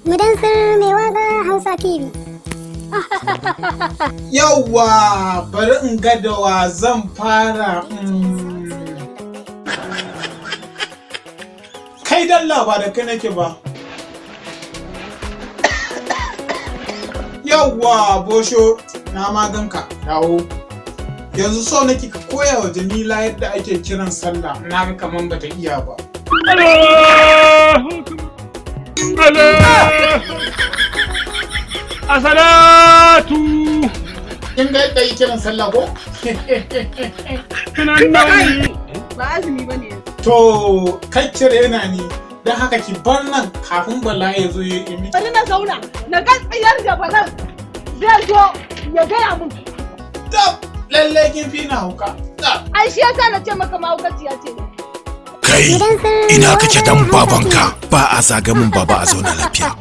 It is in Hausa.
Mudansir mai waka Hausa TV. Yawwa, bari in ga da wa zan fara. Kai dalla ba da kai nake ba. Yawwa, Bosho, na maganka, dawo. Yanzu so nake ka koya wa Jamila yadda ake kiran sallah, na ga kaman bata iya ba. Asalatu! Kin ga yadda ake kiran sallah ko? Tunan nauyi! Ba azumi ba ne. To, kai cire na ni, don haka ki bar nan kafin Bala ya zo ya yi. Bari na zauna, na ga tsayar da Balan zai zo ya gaya mun. Tab, lallai kin fi na hauka. Tab. Ai shi yasa na ce maka mahaukaciya ce. Kai, ina kake dan babanka ba a zaga min baba a zauna lafiya.